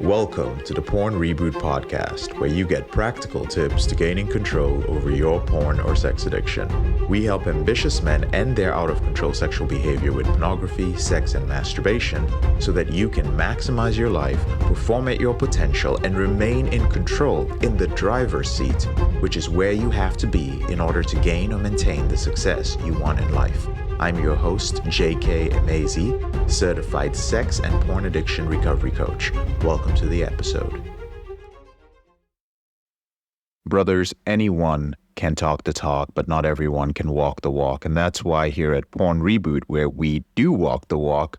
Welcome to the Porn Reboot podcast, where you get practical tips to gaining control over your porn or sex addiction. We help ambitious men end their out-of-control sexual behavior with pornography, sex, and masturbation so that you can maximize your life, perform at your potential, and remain in control in the driver's seat, which is where you have to be in order to gain or maintain the success you want in life. I'm your host, J.K. Amazy, certified sex and porn addiction recovery coach. Welcome to the episode. Brothers, anyone can talk the talk, but not everyone can walk the walk. And that's why here at Porn Reboot, where we do walk the walk,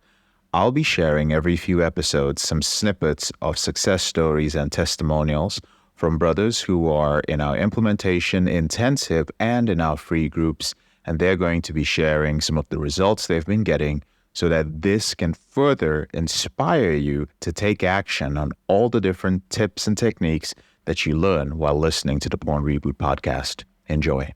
I'll be sharing every few episodes some snippets of success stories and testimonials from brothers who are in our implementation intensive and in our free groups. And they're going to be sharing some of the results they've been getting so that this can further inspire you to take action on all the different tips and techniques that you learn while listening to the Porn Reboot podcast. Enjoy.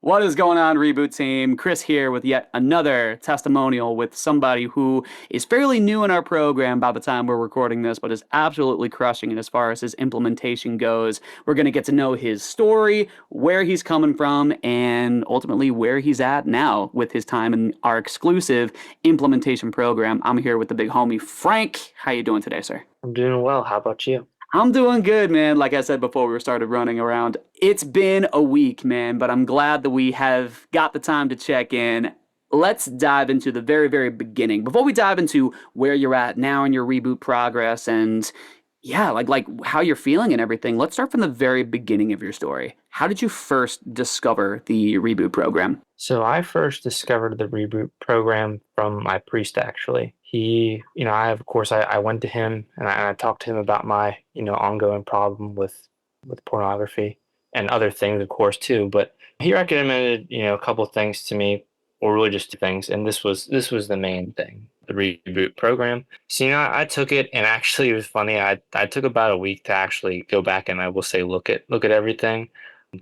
What is going on, Reboot team? Chris here with yet another testimonial with somebody who is fairly new in our program by the time we're recording this, but is absolutely crushing it as far as his implementation goes. We're going to get to know his story, where he's coming from, and ultimately where he's at now with his time in our exclusive implementation program. I'm here with the big homie, Frank. How you doing today, sir? I'm doing well. How about you? I'm doing good, man. Like I said before we started running around, it's been a week, man, but I'm glad that we have got the time to check in. Let's dive into the very, very beginning. Before we dive into where you're at now in your reboot progress and like how you're feeling and everything, let's start from the very beginning of your story. How did you first discover the reboot program? So I first discovered the reboot program from my priest, actually. He, I went to him and I talked to him about my, ongoing problem with pornography and other things, of course, too. But he recommended, a couple of things to me, or really just two things. And this was the main thing, the reboot program. So, I took it, and actually it was funny. I took about a week to actually go back and I will say, look at everything.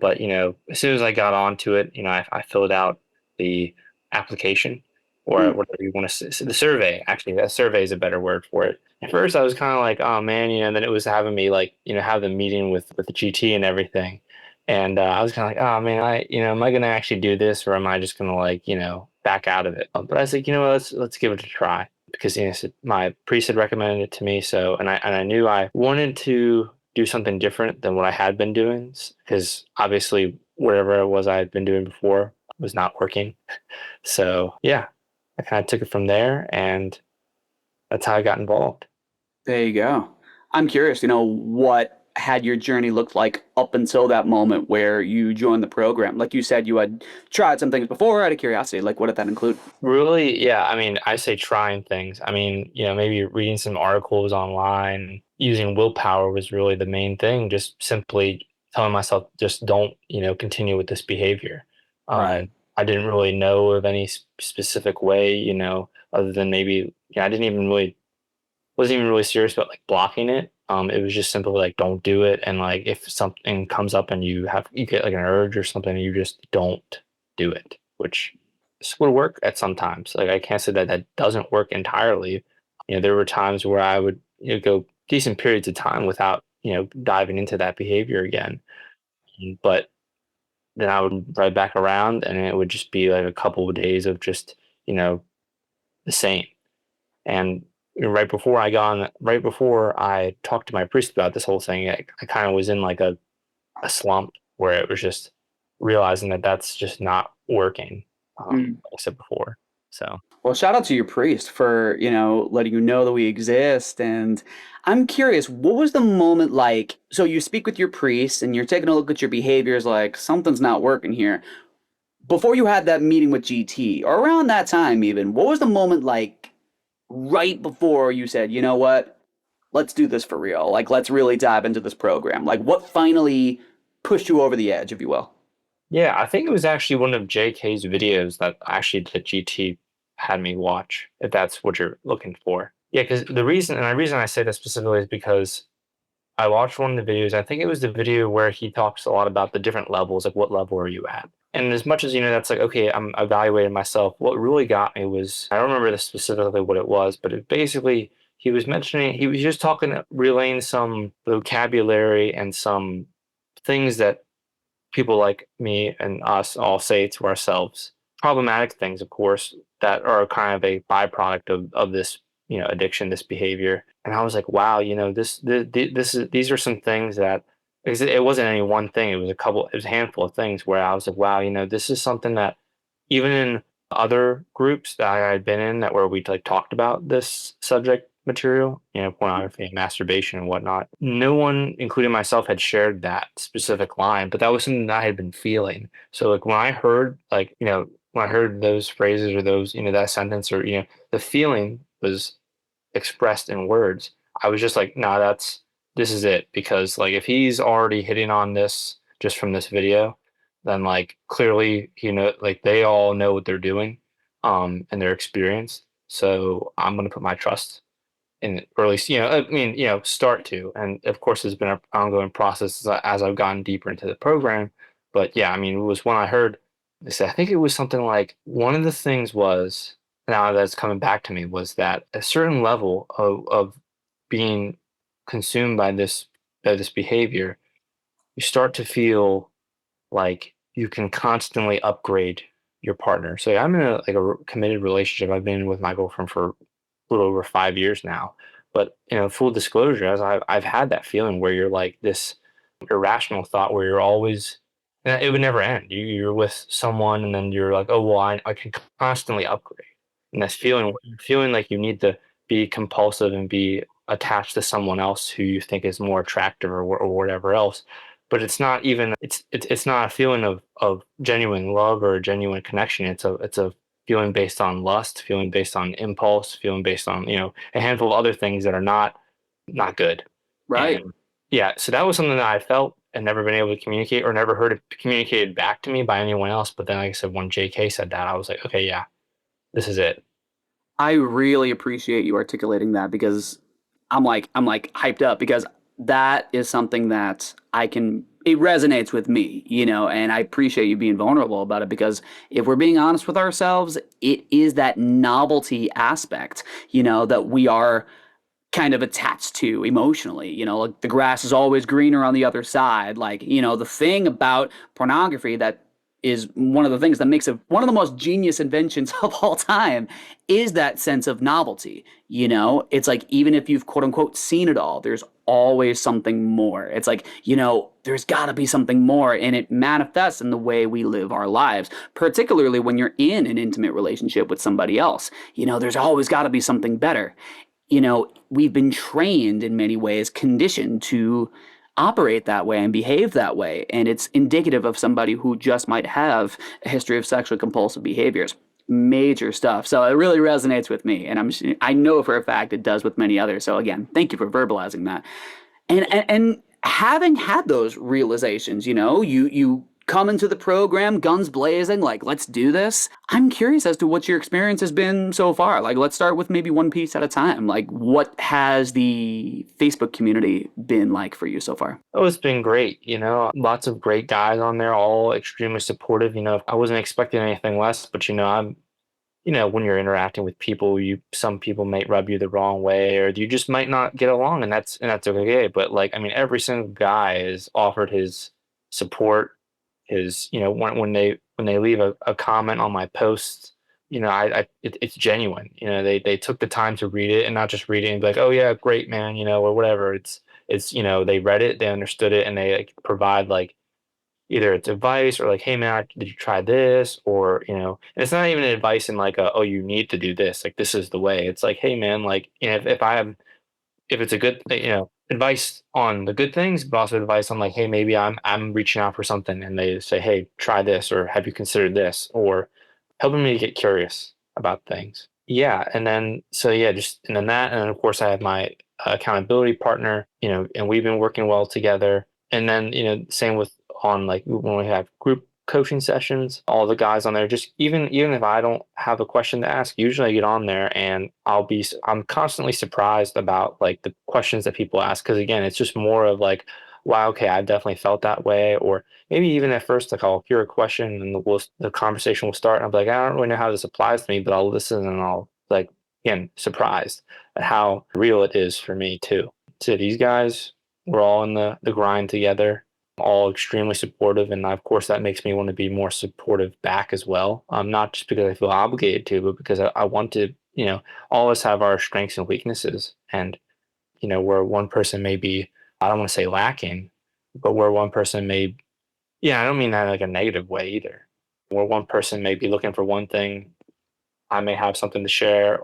But, as soon as I got onto it, I filled out the application, or whatever you want to say, the survey. Actually, that survey is a better word for it. At first, I was kind of like, oh man, then it was having me have the meeting with the GT and everything, and I was kind of like, oh man, am I gonna actually do this, or am I just gonna back out of it? But I was like, let's give it a try, because my priest had recommended it to me, so and I knew I wanted to do something different than what I had been doing, because obviously whatever it was I had been doing before was not working. So yeah. I kind of took it from there, and that's how I got involved. There you go. I'm curious, what had your journey looked like up until that moment where you joined the program? Like you said, you had tried some things before out of curiosity. Like, what did that include? Really? Yeah. I mean, I say trying things. I mean, maybe reading some articles online, using willpower was really the main thing. Just simply telling myself, just don't, continue with this behavior. Right. I didn't really know of any specific way, other than maybe, wasn't even really serious about blocking it. It was just simply don't do it. And if something comes up and you get an urge or something, you just don't do it, which would work at some times. I can't say that doesn't work entirely. There were times where I would go decent periods of time without, diving into that behavior again. But then I would ride back around, and it would just be a couple of days of just, the same. And right before I talked to my priest about this whole thing, I kind of was in a slump where it was just realizing that that's just not working, like I said before. So. Well, shout out to your priest for, letting you know that we exist. And I'm curious, what was the moment like? So you speak with your priest and you're taking a look at your behaviors, like something's not working here. Before you had that meeting with GT, or around that time even, what was the moment like right before you said, you know what, let's do this for real. Let's really dive into this program. What finally pushed you over the edge, if you will? Yeah, I think it was actually one of JK's videos that the GT had me watch, if that's what you're looking for. Yeah, because the reason I say that specifically is because I watched one of the videos. I think it was the video where he talks a lot about the different levels, what level are you at? And as much as, that's okay, I'm evaluating myself. What really got me was, I don't remember specifically what it was, but it basically, he was mentioning, he was just talking, relaying some vocabulary and some things that people like me and us all say to ourselves. Problematic things, of course, that are kind of a byproduct of this, addiction, this behavior. And I was like, wow, these are some things that, because it wasn't any one thing. It was a handful of things where I was like, wow, this is something that even in other groups that I had been in that where we like talked about this subject material, pornography and masturbation and whatnot, no one, including myself, had shared that specific line, but that was something that I had been feeling. So like when I heard when I heard those phrases or those, that sentence or, the feeling was expressed in words, I was just like, nah, this is it. Because like if he's already hitting on this just from this video, then like clearly, like they all know what they're doing, and their experience. So I'm gonna put my trust in, or at least, I mean, start to. And of course, it's been an ongoing process as I've gotten deeper into the program. But yeah, I mean, it was when I heard this, I think it was something like one of the things was, now that's coming back to me, was that a certain level of being consumed by this behavior, you start to feel like you can constantly upgrade your partner. So I'm in a committed relationship. I've been with my girlfriend for a little over 5 years now. But full disclosure, as I've had that feeling where you're like this irrational thought where you're always, and it would never end. You're with someone and then you're like, oh well, I can constantly upgrade. And that's feeling like you need to be compulsive and be attached to someone else who you think is more attractive or whatever else. But it's not even it's not a feeling of genuine love or a genuine connection. It's a feeling based on lust, feeling based on impulse, feeling based on, a handful of other things that are not good. Right. And yeah, so that was something that I felt and never been able to communicate or never heard it communicated back to me by anyone else. But then, like I said, when JK said that, I was like, okay, yeah, this is it. I really appreciate you articulating that because I'm like hyped up because that is something that it resonates with me, and I appreciate you being vulnerable about it because if we're being honest with ourselves, it is that novelty aspect, that we are kind of attached to emotionally. Like the grass is always greener on the other side. Like, the thing about pornography that is one of the things that makes it one of the most genius inventions of all time is that sense of novelty. It's like even if you've quote unquote seen it all, there's always something more. It's like, there's got to be something more, and it manifests in the way we live our lives, particularly when you're in an intimate relationship with somebody else. There's always got to be something better. We've been trained in many ways, conditioned to operate that way and behave that way. And it's indicative of somebody who just might have a history of sexually compulsive behaviors. Major stuff. So it really resonates with me. And I know for a fact it does with many others. So again, thank you for verbalizing that. And having had those realizations, you come into the program guns blazing, like let's do this. I'm curious as to what your experience has been so far. Like let's start with maybe one piece at a time. Like what has the Facebook community been like for you so far? Oh, it's been great. Lots of great guys on there, all extremely supportive. I wasn't expecting anything less, but when you're interacting with people, some people might rub you the wrong way, or you just might not get along, and that's okay. But like, I mean, every single guy has offered his support, his, when they leave a comment on my posts, it's genuine. They took the time to read it and not just read it and be like, oh yeah, great man, or whatever. It's they read it, they understood it, and they like provide like either it's advice or like, hey man, did you try this? Or, and it's not even advice in like oh, you need to do this. Like, this is the way. It's like, hey man, like, if it's a good, advice on the good things, but also advice on like, hey, maybe I'm reaching out for something and they say, hey, try this, or have you considered this? Or helping me get curious about things. Yeah. And then, so yeah, and then that. And then of course I have my accountability partner, and we've been working well together. And then, same with on like when we have group coaching sessions, all the guys on there, just even if I don't have a question to ask, usually I get on there and I'm constantly surprised about like the questions that people ask. Cause again, it's just more of like, wow, okay, I've definitely felt that way. Or maybe even at first, like I'll hear a question and the conversation will start and I'll be like, I don't really know how this applies to me, but I'll listen and I'll like again, surprised at how real it is for me too. So these guys, we're all in the grind together, all extremely supportive, and of course that makes me want to be more supportive back as well. Not just because I feel obligated to, but because I want to. All of us have our strengths and weaknesses, and where one person may be, I don't want to say lacking, but where one person may, yeah, I don't mean that in like a negative way either. Where one person may be looking for one thing, I may have something to share,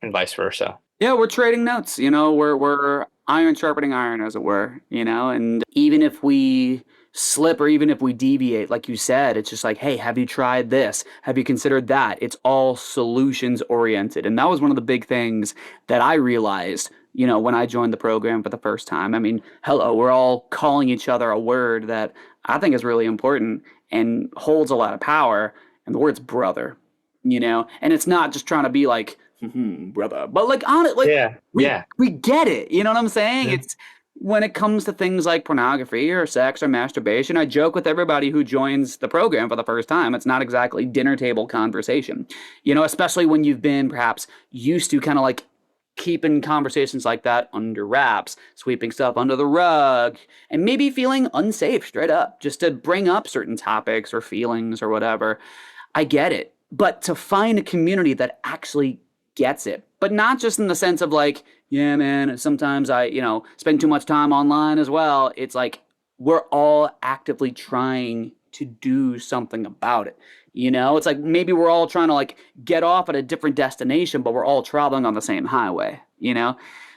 and vice versa. Yeah, we're trading notes. We're iron sharpening iron, as it were. And even if we slip or even if we deviate, like you said, it's just like, hey, have you tried this? Have you considered that? It's all solutions oriented, and that was one of the big things that I realized. When I joined the program for the first time. I mean, hello, we're all calling each other a word that I think is really important and holds a lot of power, and the word's brother. And it's not just trying to be like brother. But like on it, like Yeah, we yeah, we get it. You know what I'm saying? yeah. It's when it comes to things like pornography or sex or masturbation, I joke with everybody who joins the program for the first time. It's not exactly dinner table conversation. Especially when you've been perhaps used to kind of like keeping conversations like that under wraps, sweeping stuff under the rug, and maybe feeling unsafe straight up just to bring up certain topics or feelings or whatever. I get it. But to find a community that actually gets it, but not just in the sense of like, yeah, man, sometimes I, spend too much time online as well. It's like we're all actively trying to do something about it. It's like maybe we're all trying to like get off at a different destination, but we're all traveling on the same highway.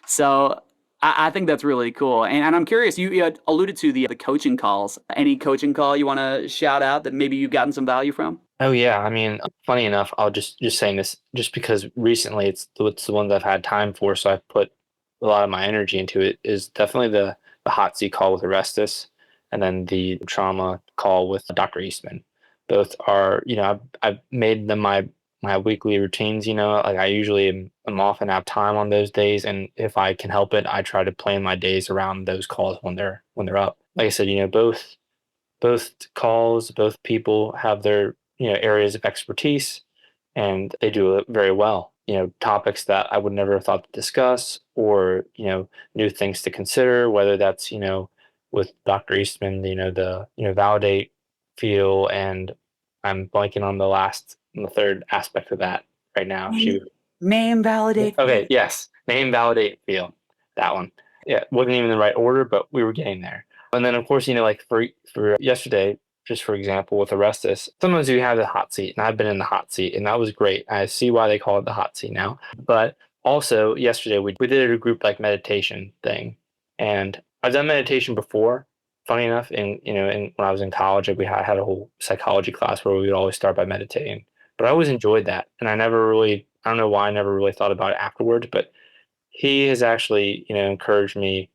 So I think that's really cool. And I'm curious, you had alluded to the coaching calls. Any coaching call you want to shout out that maybe you've gotten some value from? Oh yeah, I mean, funny enough, I'll just saying this just because recently it's the ones I've had time for, so I've put a lot of my energy into it. Is definitely the hot seat call with Orestes, and then the trauma call with Dr. Eastman. Both are, I've made them my weekly routines. Like I usually am off and have time on those days, and if I can help it, I try to plan my days around those calls when they're up. Like I said, both calls, both people have their areas of expertise, and they do it very well. Topics that I would never have thought to discuss, or new things to consider. Whether that's with Dr. Eastman, the validate, feel, and I'm blanking on the third aspect of that right now. She Name validate. Okay, yes. Name, validate, feel. That one. Yeah, wasn't even the right order, but we were getting there. And then of course, like for yesterday, just for example, with Orestes, sometimes you have the hot seat, and I've been in the hot seat, and that was great. I see why they call it the hot seat now. But also yesterday we did a group like meditation thing. And I've done meditation before, funny enough, when I was in college, like, we had a whole psychology class where we would always start by meditating. But I always enjoyed that. And I don't know why I never really thought about it afterwards, but he has actually, encouraged me,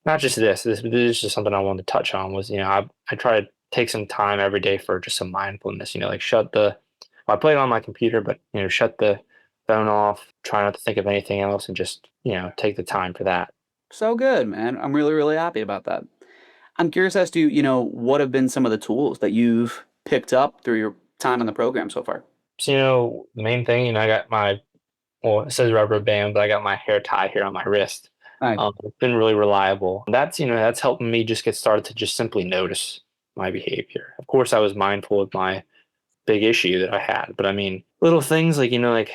not just this is just something I wanted to touch on was, I try to take some time every day for just some mindfulness, like I play it on my computer, but, shut the phone off, try not to think of anything else and just, take the time for that. So good, man. I'm really, really happy about that. I'm curious as to, what have been some of the tools that you've picked up through your time in the program so far? So, the main thing, I got well, it says rubber band, but I got my hair tie here on my wrist. Nice. It's been really reliable. That's helping me just get started to just simply notice my behavior. Of course, I was mindful of my big issue that I had, but I mean, little things like,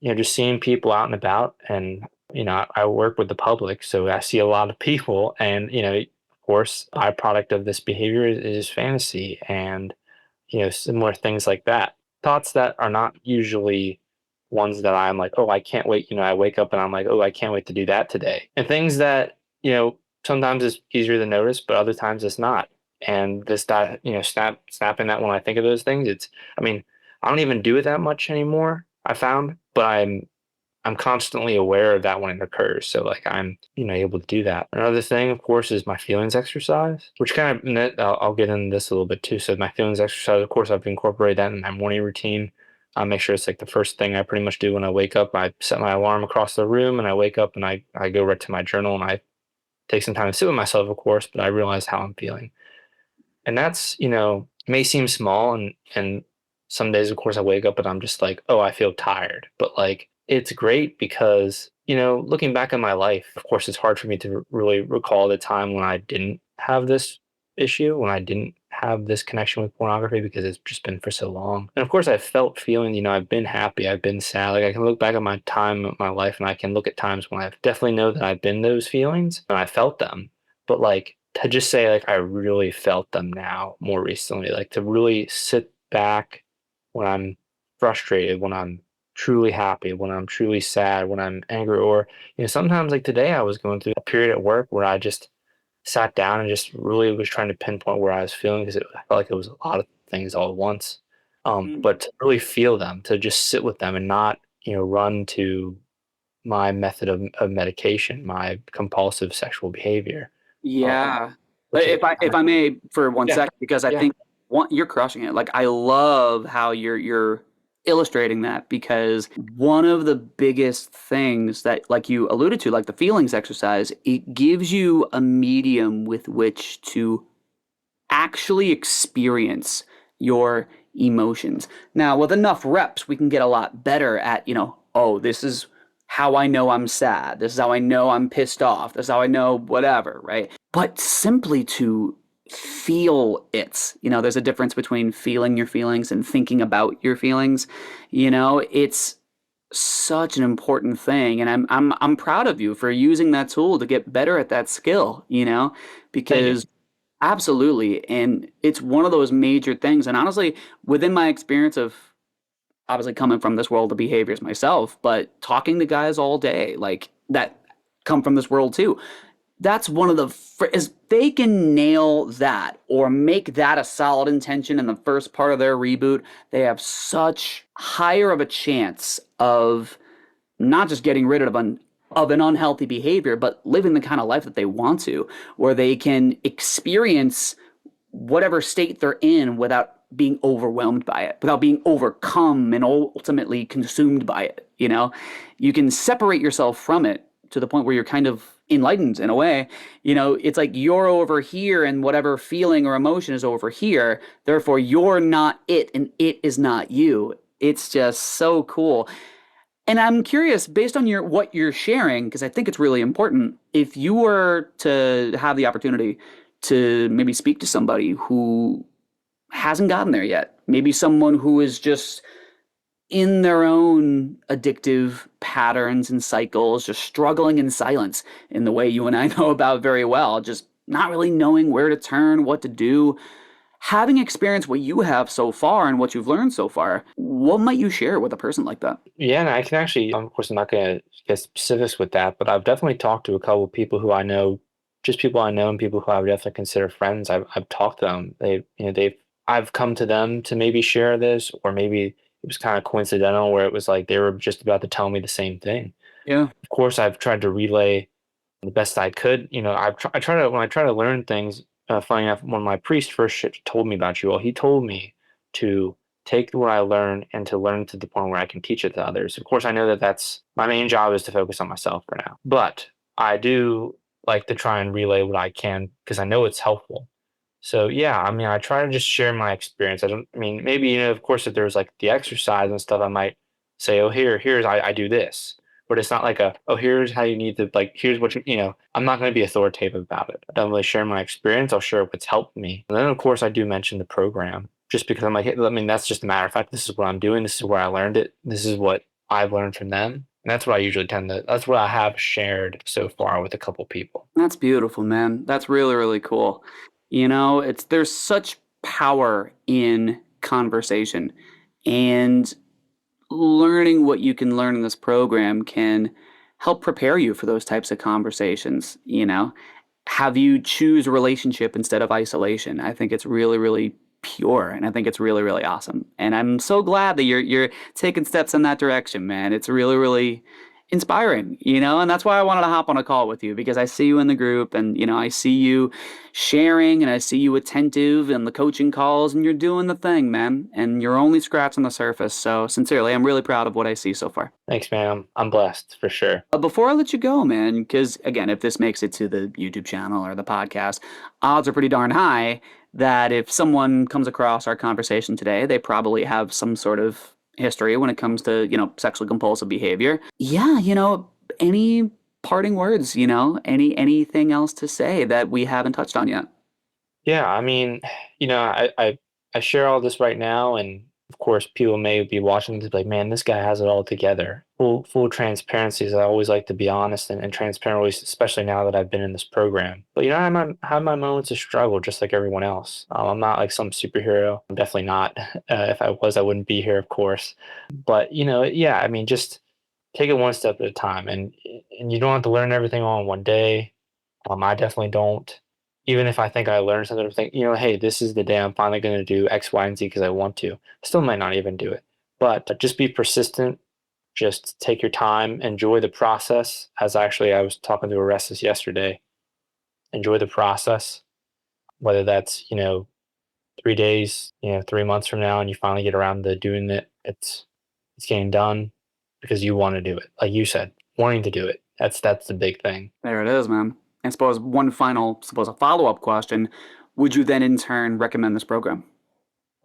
just seeing people out and about, and, I work with the public, so I see a lot of people, and, of course, byproduct of this behavior is fantasy and, similar things like that. Thoughts that are not usually ones that I'm like, oh, I can't wait. I wake up and I'm like, oh, I can't wait to do that today. And things that, sometimes it's easier to notice, but other times it's not. And that, snapping that when I think of those things, I mean, I don't even do it that much anymore, I found, but I'm constantly aware of that when it occurs. So like I'm, able to do that. Another thing, of course, is my feelings exercise, which kind of, and I'll get into this a little bit too. So my feelings exercise, of course, I've incorporated that in my morning routine. I make sure it's like the first thing I pretty much do when I wake up. I set my alarm across the room and I wake up and I go right to my journal and I take some time to sit with myself, of course, but I realize how I'm feeling. And that's, may seem small, and some days, of course, I wake up and I'm just like, oh, I feel tired. But like it's great because, looking back in my life, of course, it's hard for me to really recall the time when I didn't have this issue, when I didn't have this connection with pornography because it's just been for so long. And of course, I've felt feeling, I've been happy, I've been sad. Like I can look back at my time of my life and I can look at times when I definitely know that I've been those feelings and I felt them. But like to just say, like, I really felt them now more recently, like to really sit back when I'm frustrated, when I'm truly happy, when I'm truly sad, when I'm angry, or sometimes like today I was going through a period at work where I just sat down and just really was trying to pinpoint where I was feeling because I felt like it was a lot of things all at once. Mm. But to really feel them, to just sit with them and not run to my method of medication, my compulsive sexual behavior, um, Yeah. which is If I may for one yeah, second, because I yeah, think you're crushing it. Like I love how you're illustrating that because one of the biggest things that like you alluded to, like the feelings exercise, it gives you a medium with which to actually experience your emotions. Now, with enough reps, we can get a lot better at, oh, this is how I know I'm sad. This is how I know I'm pissed off. This is how I know whatever, right? But simply to feel it, there's a difference between feeling your feelings and thinking about your feelings. It's such an important thing, and I'm proud of you for using that tool to get better at that skill, thank you. because absolutely. And it's one of those major things. And honestly, within my experience of obviously coming from this world of behaviors myself, but talking to guys all day, like that come from this world too, that's one of the, is they can nail that or make that a solid intention in the first part of their reboot, they have such higher of a chance of not just getting rid of an unhealthy behavior, but living the kind of life that they want to, where they can experience whatever state they're in without being overwhelmed by it, without being overcome and ultimately consumed by it. You can separate yourself from it to the point where you're kind of enlightened in a way. It's like you're over here and whatever feeling or emotion is over here. Therefore, you're not it and it is not you. It's just so cool. And I'm curious, based on what you're sharing, because I think it's really important, if you were to have the opportunity to maybe speak to somebody who hasn't gotten there yet, maybe someone who is just in their own addictive patterns and cycles, just struggling in silence in the way you and I know about very well, just not really knowing where to turn, what to do. Having experienced what you have so far and what you've learned so far, what might you share with a person like that? Yeah, and I can actually, of course, I'm not going to get specifics with that, but I've definitely talked to a couple of people who I know, just people I know and people who I would definitely consider friends. I've talked to them. I've come to them to maybe share this, or maybe it was kind of coincidental where it was like they were just about to tell me the same thing. Yeah. Of course, I've tried to relay the best I could. I try to when I try to learn things. Funny enough, when my priest first told me about you all, he told me to take what I learn and to learn to the point where I can teach it to others. Of course, I know that that's my main job is to focus on myself for now, but I do like to try and relay what I can because I know it's helpful. So yeah, I mean, I try to just share my experience. I mean, maybe of course, if there's like the exercise and stuff, I might say, oh, here's I do this, but it's not like oh, here's how you need to like, here's what I'm not going to be authoritative about it. I don't really share my experience. I'll share what's helped me. And then of course I do mention the program just because I'm like, hey, I mean, that's just a matter of fact. This is what I'm doing. This is where I learned it. This is what I've learned from them. And that's what I usually that's what I have shared so far with a couple people. That's beautiful, man. That's really, really cool. There's such power in conversation, and learning what you can learn in this program can help prepare you for those types of conversations. Have you choose relationship instead of isolation. I think it's really, really pure, and I think it's really, really awesome. And I'm so glad that you're taking steps in that direction, man. It's really, really inspiring. And that's why I wanted to hop on a call with you because I see you in the group and I see you sharing and I see you attentive in the coaching calls and you're doing the thing, man. And you're only scratching the surface. So sincerely, I'm really proud of what I see so far. Thanks, man. I'm blessed for sure. Before I let you go, man, because again, if this makes it to the YouTube channel or the podcast, odds are pretty darn high that if someone comes across our conversation today, they probably have some sort of history when it comes to, sexually compulsive behavior. Yeah, any parting words, anything else to say that we haven't touched on yet? Yeah, I mean, I share all this right now, and of course, people may be watching this like, man, this guy has it all together. Full transparency is I always like to be honest and transparent, always, especially now that I've been in this program. But have my moments of struggle, just like everyone else. I'm not like some superhero. I'm definitely not. If I was, I wouldn't be here, of course. But yeah, I mean, just take it one step at a time, and you don't have to learn everything all in one day. I definitely don't. Even if I think I learned something, I think, hey, this is the day I'm finally going to do X, Y, and Z because I want to. Still might not even do it. But just be persistent. Just take your time. Enjoy the process. As actually, I was talking to Orestes yesterday. Enjoy the process. Whether that's, 3 days, 3 months from now, and you finally get around to doing it, it's getting done because you want to do it. Like you said, wanting to do it. That's the big thing. There it is, man. And suppose a follow-up question, would you then in turn recommend this program?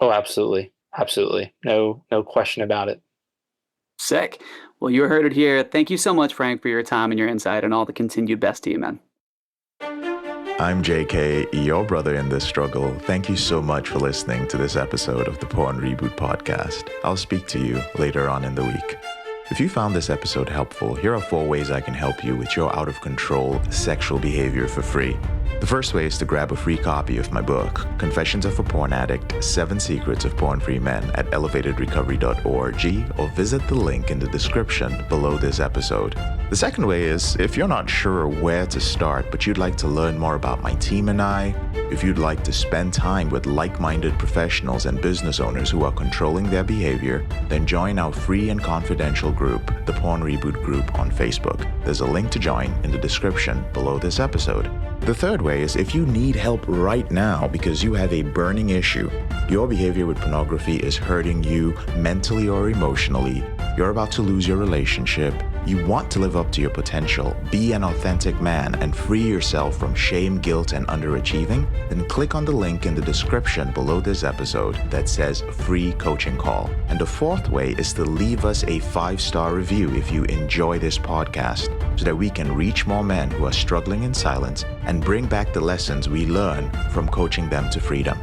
Oh, absolutely. Absolutely. No question about it. Sick. Well, you heard it here. Thank you so much, Frank, for your time and your insight, and all the continued best to you, man. I'm JK, your brother in this struggle. Thank you so much for listening to this episode of the Porn Reboot podcast. I'll speak to you later on in the week. If you found this episode helpful, here are 4 ways I can help you with your out-of-control sexual behavior for free. The first way is to grab a free copy of my book, Confessions of a Porn Addict, 7 Secrets of Porn-Free Men at elevatedrecovery.org, or visit the link in the description below this episode. The second way is, if you're not sure where to start, but you'd like to learn more about my team and I, if you'd like to spend time with like-minded professionals and business owners who are controlling their behavior, then join our free and confidential group, the Porn Reboot group on Facebook. There's a link to join in the description below this episode. The third way is if you need help right now because you have a burning issue, your behavior with pornography is hurting you mentally or emotionally, you're about to lose your relationship, you want to live up to your potential, be an authentic man, and free yourself from shame, guilt, and underachieving, then click on the link in the description below this episode that says free coaching call. And the fourth way is to leave us a 5-star review if you enjoy this podcast, so that we can reach more men who are struggling in silence and bring back the lessons we learn from coaching them to freedom.